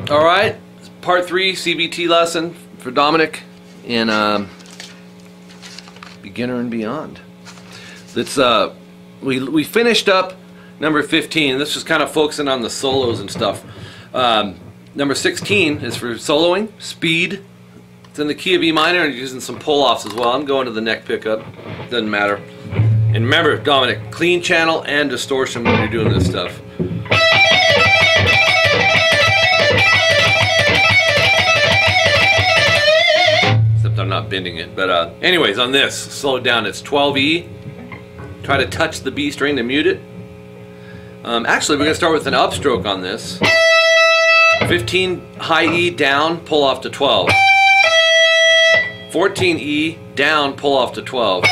All right, part 3 CBT lesson for Dominic in beginner and beyond. Let's we finished up number 15. This was kind of focusing on the solos and stuff. Number 16 is for soloing, speed. It's in the key of E minor and using some pull-offs as well. I'm going to the neck pickup, doesn't matter. And remember, Dominic, clean channel and distortion when you're doing this stuff. Except I'm not bending it. But anyways, on this, slow it down. It's 12E. Try to touch the B string to mute it. Actually, we're going to start with an upstroke on this. 15 high E down, pull off to 12. 14 E down, pull off to 12.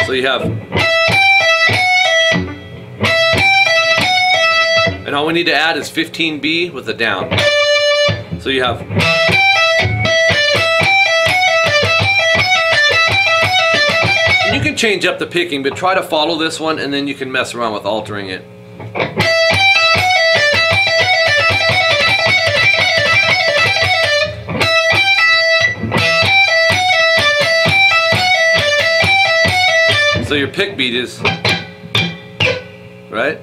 So you have, and all we need to add is 15 B with a down. So you have, and you can change up the picking, but try to follow this one and then you can mess around with altering it. So your pick beat is, right?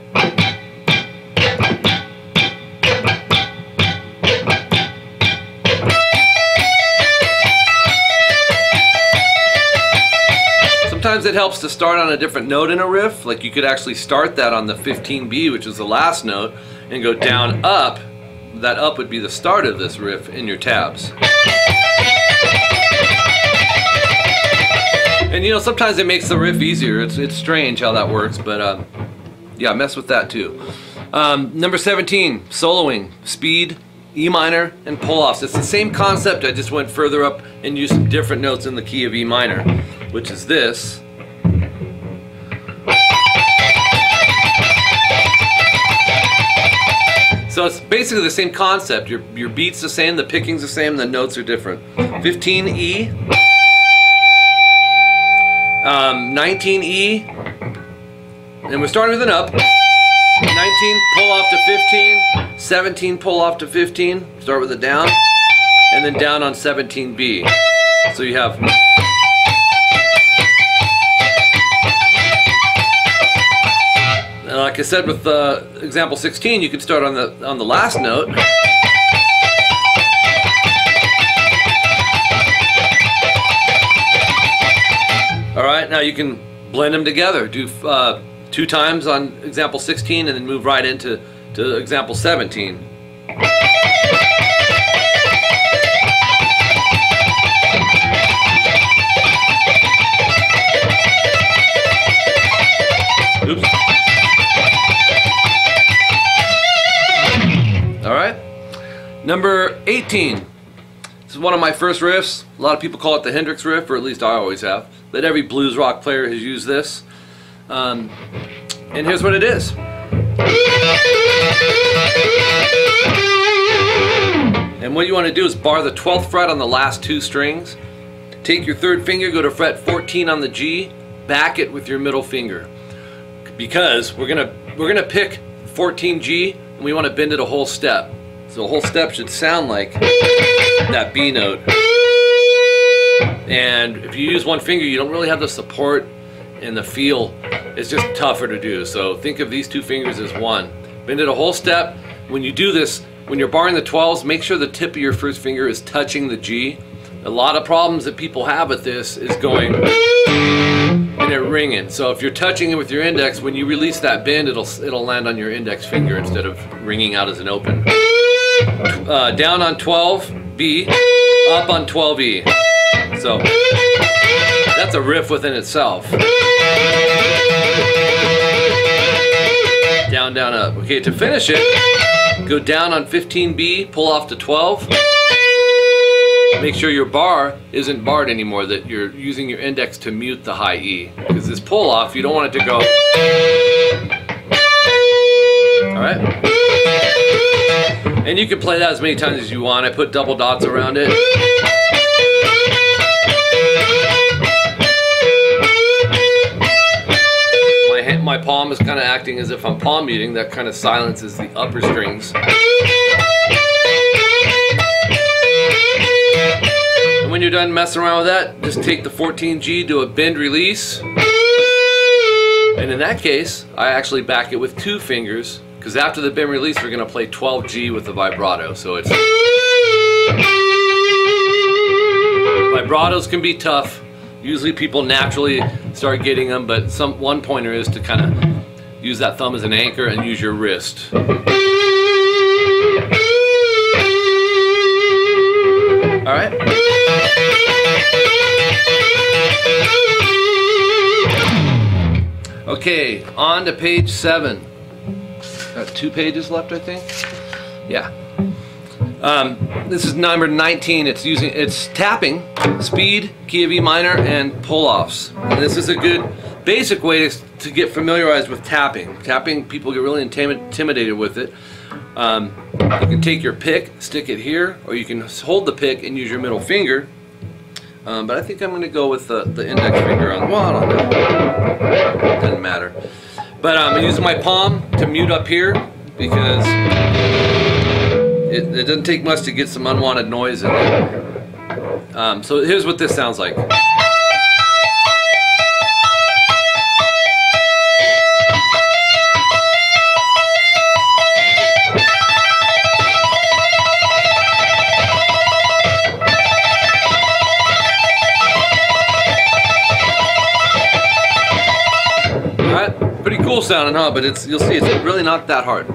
Sometimes it helps to start on a different note in a riff. Like you could actually start that on the 15B, which is the last note, and go down up. That up would be the start of this riff in your tabs. And you know, sometimes it makes the riff easier. It's strange how that works, but yeah, mess with that too. Number 17, soloing, speed, E minor, and pull-offs. It's the same concept, I just went further up and used some different notes in the key of E minor, which is this. So it's basically the same concept. Your beat's the same, the picking's the same, the notes are different. 15 E. 19E, and we're starting with an up. 19, pull off to 15. 17, pull off to 15. Start with a down, and then down on 17B. So you have. And like I said with example 16, you could start on the last note. Alright, now you can blend them together. Do 2 times on example 16 and then move right into example 17. Oops. Alright, number 18. This is one of my first riffs. A lot of people call it the Hendrix riff, or at least I always have. But every blues rock player has used this. And here's what it is. And what you want to do is bar the 12th fret on the last 2 strings. Take your 3rd finger, go to fret 14 on the G, back it with your middle finger. Because we're gonna pick 14 G and we want to bend it a whole step. So a whole step should sound like that B note. And if you use one finger, you don't really have the support and the feel. It's just tougher to do. So think of these 2 fingers as one. Bend it a whole step. When you do this, when you're barring the 12s, make sure the tip of your 1st finger is touching the G. A lot of problems that people have with this is going and it ringing. So if you're touching it with your index, when you release that bend, it'll land on your index finger instead of ringing out as an open. Down on 12B, up on 12E. So that's a riff within itself. Down, down, up. Okay, to finish it, go down on 15B, pull off to 12. Make sure your bar isn't barred anymore, that you're using your index to mute the high E. Because this pull off, you don't want it to go. Alright? And you can play that as many times as you want. I put double dots around it. My palm is kind of acting as if I'm palm muting. That kind of silences the upper strings. done messing around with that, just take the 14G, do a bend release. And in that case, I actually back it with 2 fingers, because after the bend release, we're going to play 12G with the vibrato. So it's... Vibratos can be tough. Usually people naturally start getting them, but one pointer is to kind of use that thumb as an anchor and use your wrist. Alright? Okay, on to page 7. Got 2 pages left, I think. Yeah. This is number 19. It's tapping, speed, key of E minor, and pull-offs. And this is a good basic way to get familiarized with tapping. Tapping, people get really intimidated with it. You can take your pick, stick it here, or you can hold the pick and use your middle finger. But I think I'm going to go with the index finger on. Well, I don't know. Doesn't matter. But I'm using my palm to mute up here because it doesn't take much to get some unwanted noise in there. So here's what this sounds like. Pretty cool sounding, huh? But you'll see, it's really not that hard.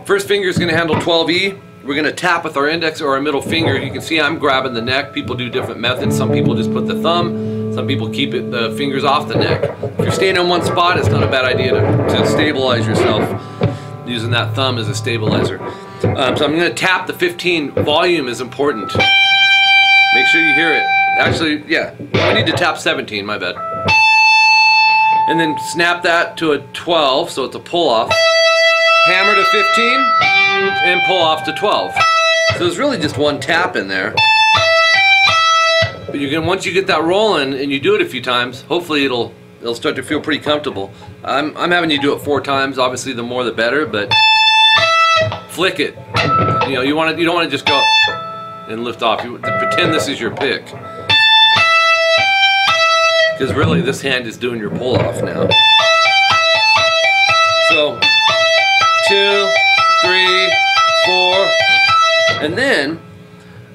First finger is going to handle 12E. We're going to tap with our index or our middle finger. You can see I'm grabbing the neck. People do different methods. Some people just put the thumb. Some people keep the fingers off the neck. If you're staying in one spot, it's not a bad idea to stabilize yourself using that thumb as a stabilizer. So I'm going to tap the 15. Volume is important. Make sure you hear it. Actually, yeah, I need to tap 17, my bad. And then snap that to a 12, so it's a pull-off. Hammer to 15, and pull off to 12. So there's really just one tap in there. But you can, once you get that rolling and you do it a few times, hopefully it'll start to feel pretty comfortable. I'm having you do it 4 times. Obviously, the more the better, but flick it. You know, you don't want to just go and lift off. You pretend this is your pick. Because really, this hand is doing your pull-off now. So, 2, 3, 4, and then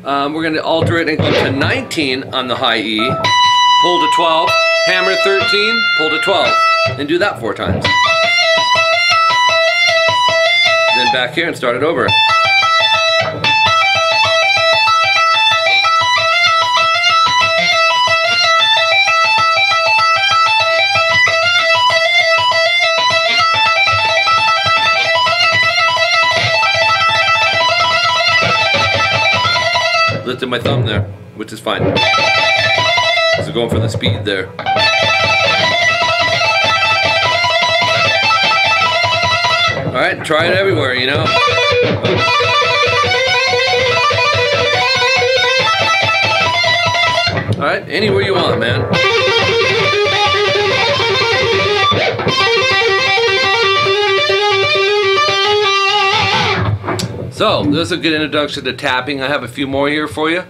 we're going to alter it and go to 19 on the high E, pull to 12, hammer 13, pull to 12, and do that 4 times. Then back here and start it over. Lifted my thumb there, which is fine. So going for the speed there. Alright, try it everywhere, you know. Alright, anywhere you want, man. So, this is a good introduction to tapping. I have a few more here for you.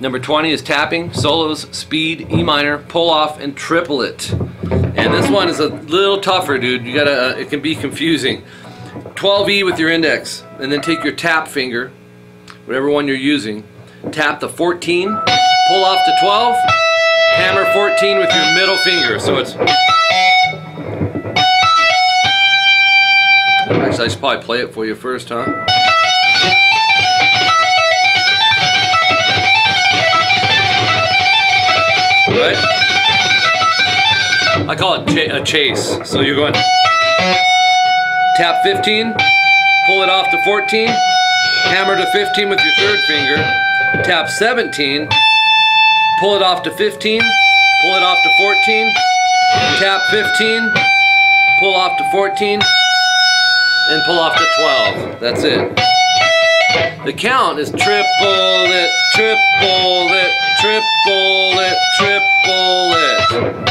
Number 20 is tapping, solos, speed, E minor, pull off, and triplet. And this one is a little tougher, dude. You gotta, it can be confusing. 12E with your index, and then take your tap finger, whatever one you're using, tap the 14, pull off to 12, hammer 14 with your middle finger. So it's... Actually, I should probably play it for you first, huh? Right? I call it a chase. So you're going tap 15, pull it off to 14, hammer to 15 with your third finger, tap 17, pull it off to 15, pull it off to 14, tap 15, pull off to 14, and pull off to 12. That's it. The count is triple it, triple it, triple it, triple it.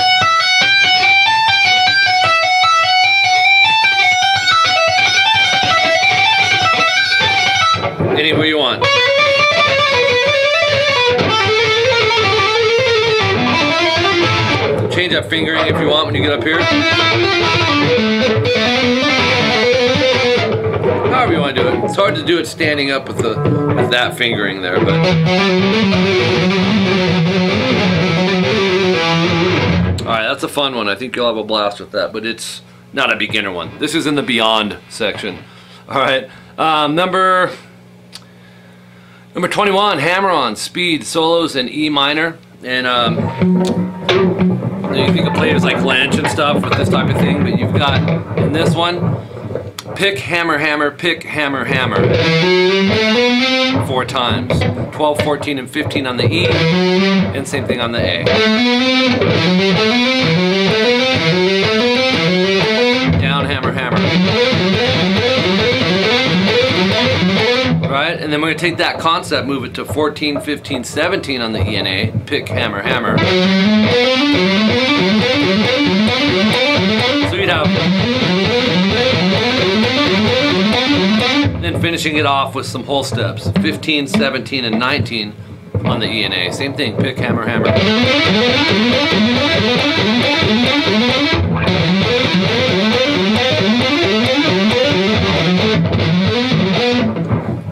Anywhere you want. change that fingering if you want when you get up here. However you want to do it. It's hard to do it standing up with that fingering there, but. Alright, that's a fun one. I think you'll have a blast with that, but it's not a beginner one. This is in the Beyond section. Alright, number 21, hammer-on, speed, solos, and E minor. And you can play it as like Lynch and stuff with this type of thing, but you've got, in this one, pick, hammer, hammer, pick, hammer, hammer. 4 times. 12, 14, and 15 on the E, and same thing on the A. Down, hammer, hammer. Right? And then we're going to take that concept, move it to 14, 15, 17 on the E and A. Pick, hammer, hammer. So you'd have... Then finishing it off with some whole steps. 15, 17, and 19 on the E and A. Same thing, pick, hammer, hammer.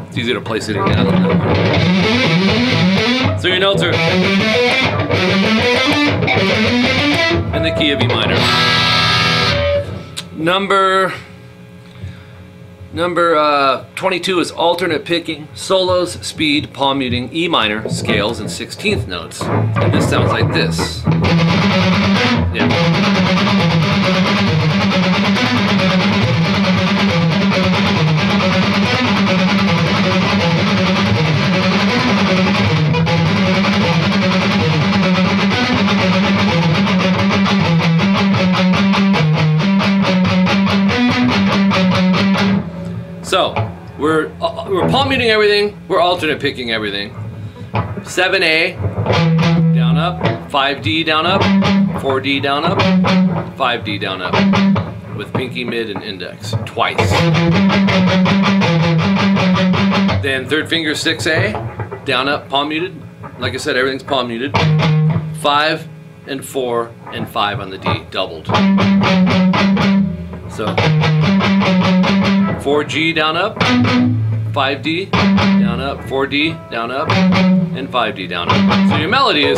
It's easier to play sitting down. So your notes are in the key of E minor. Number 22 is alternate picking, solos, speed, palm muting, E minor, scales, and 16th notes. And this sounds like this. Yeah. So, we're palm muting everything, we're alternate picking everything. 7A, down up, 5D down up, 4D down up, 5D down up, with pinky, mid, and index, twice. Then third finger 6A, down up, palm muted. Like I said, everything's palm muted. 5 and 4 and 5 on the D, doubled. So 4G down up, 5D down up, 4D down up, and 5D down up. So your melody is...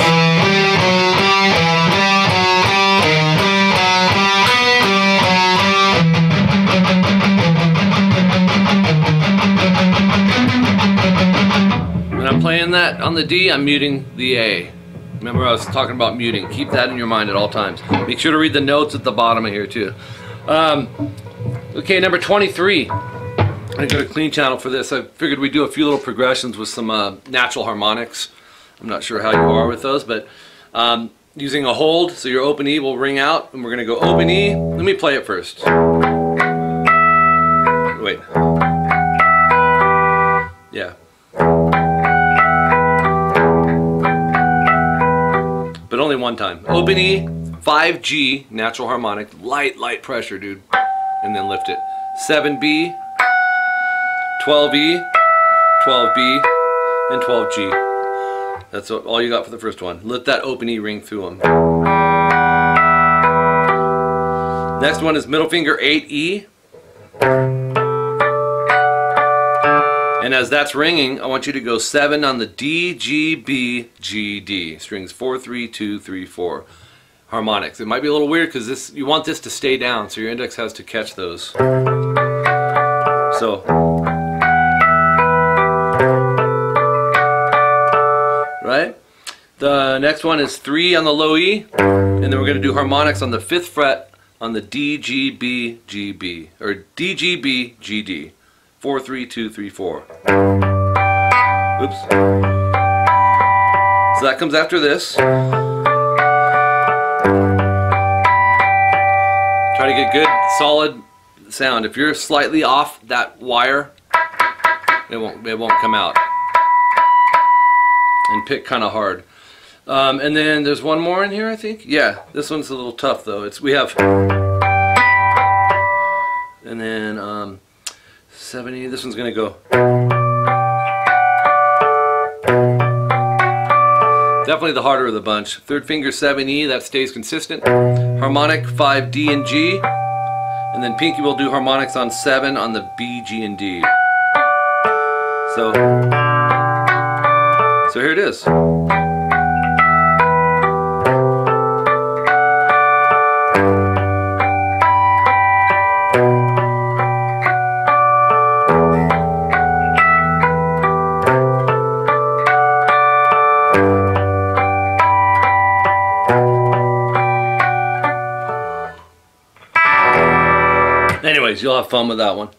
When I'm playing that on the D, I'm muting the A. Remember I was talking about muting. Keep that in your mind at all times. Make sure to read the notes at the bottom of here too. Okay, number 23. I got a clean channel for this. I figured we'd do a few little progressions with some natural harmonics. I'm not sure how you are with those, but using a hold, so your open E will ring out, and we're going to go open E. Let me play it first. Wait. Yeah. But only one time. Open E, 5G, natural harmonic, light pressure, dude. And then lift it. 7B, 12E, 12B, and 12G. That's all you got for the first one. Let that open E ring through them. Next one is middle finger 8E. And as that's ringing, I want you to go 7 on the D, G, B, G, D. Strings 4, 3, 2, 3, 4. Harmonics. It might be a little weird because this, you want this to stay down, so your index has to catch those. So, right? The next one is 3 on the low E, and then we're going to do harmonics on the 5th fret on the D, G, B, G, B, or D, G, B, G, D. 4, 3, 2, 3, 4. Oops. So that comes after this. Try to get good, solid sound. If you're slightly off that wire, it won't come out. And pick kind of hard. And then there's one more in here, I think. Yeah, this one's a little tough though. We have, and then 70. This one's gonna go. Definitely the harder of the bunch. Third finger 7E, that stays consistent. Harmonic 5D and G. And then pinky will do harmonics on 7 on the B, G, and D. So here it is. Anyways, you'll have fun with that one.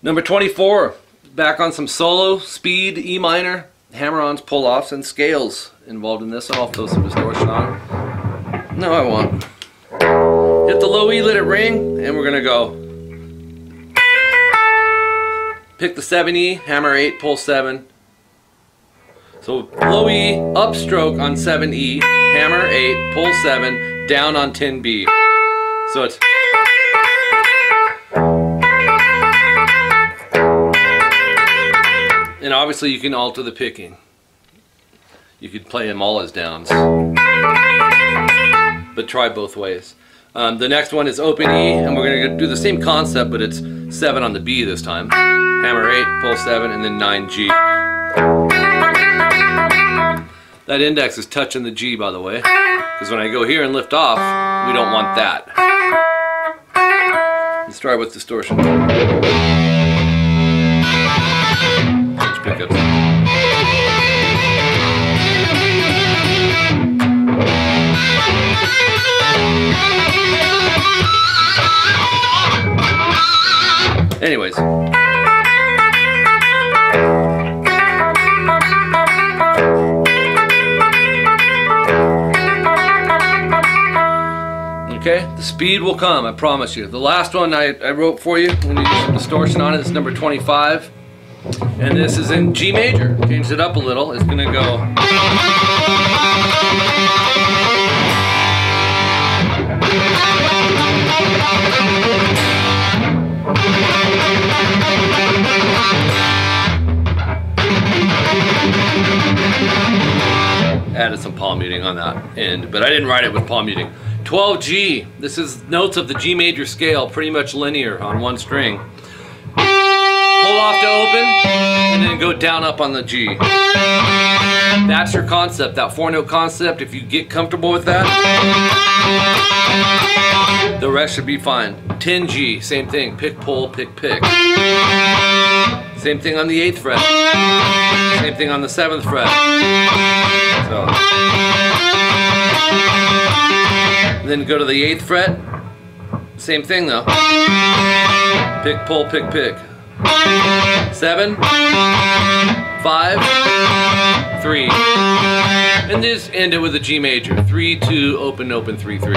Number 24, back on some solo, speed, E minor, hammer-ons, pull-offs, and scales involved in this. I'll throw some distortion on. No, I won't. Hit the low E, let it ring, and we're gonna go. Pick the 7E, hammer 8, pull 7. So low E, upstroke on 7E, hammer 8, pull 7, down on 10B. So it's... And obviously you can alter the picking. You could play them all as downs. But try both ways. The next one is open E, and we're going to do the same concept, but it's 7 on the B this time. Hammer 8, pull 7, and then 9G. That index is touching the G, by the way, because when I go here and lift off, we don't want that. Let's try with distortion. Pickups. Anyways. Okay, the speed will come, I promise you. The last one I wrote for you, I'm going to use some distortion on it. It's number 25. And this is in G major. Changed it up a little. It's going to go. Added some palm muting on that end, but I didn't write it with palm muting. 12G. This is notes of the G major scale, pretty much linear on one string. Pull off to open, and then go down up on the G. That's your concept, that 4-note concept. If you get comfortable with that, the rest should be fine. 10G, same thing, pick, pull, pick, pick. Same thing on the 8th fret. Same thing on the 7th fret. So. And then go to the 8th fret. Same thing though. Pick, pull, pick, pick. 7, 5, 3, and just end it with a G major. 3, 2, open, open, 3, 3.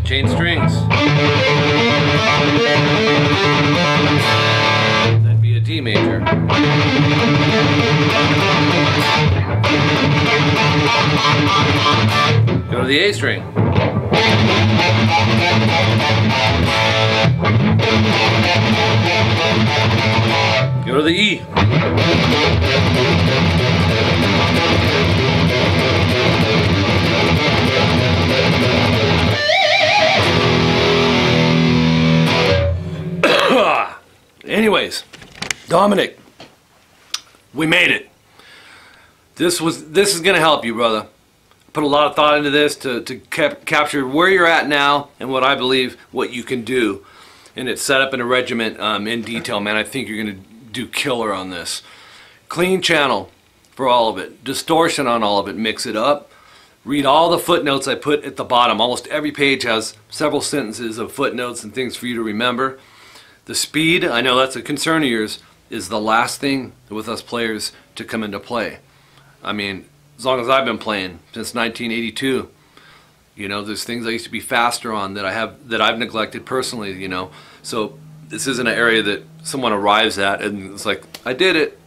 Chain strings. That'd be a D major. Go to the A string. Go to the E. Anyways, Dominic, we made it. This is going to help you, brother. Put a lot of thought into this to capture where you're at now and what I believe what you can do. And it's set up in a regiment in detail, man. I think you're going to do killer on this. Clean channel for all of it. Distortion on all of it. Mix it up. Read all the footnotes I put at the bottom. Almost every page has several sentences of footnotes and things for you to remember. The speed, I know that's a concern of yours, is the last thing with us players to come into play. I mean, as long as I've been playing since 1982, you know, there's things I used to be faster on that I've neglected personally, you know. So this isn't an area that someone arrives at and it's like, I did it,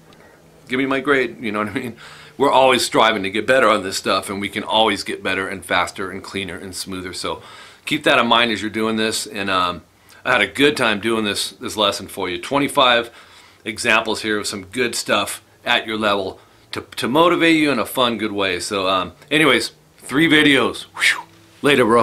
give me my grade, you know what I mean? We're always striving to get better on this stuff, and we can always get better and faster and cleaner and smoother. So keep that in mind as you're doing this, and I had a good time doing this lesson for you. 25 examples here of some good stuff at your level to motivate you in a fun, good way. So anyways, 3 videos. Whew. Later, bro.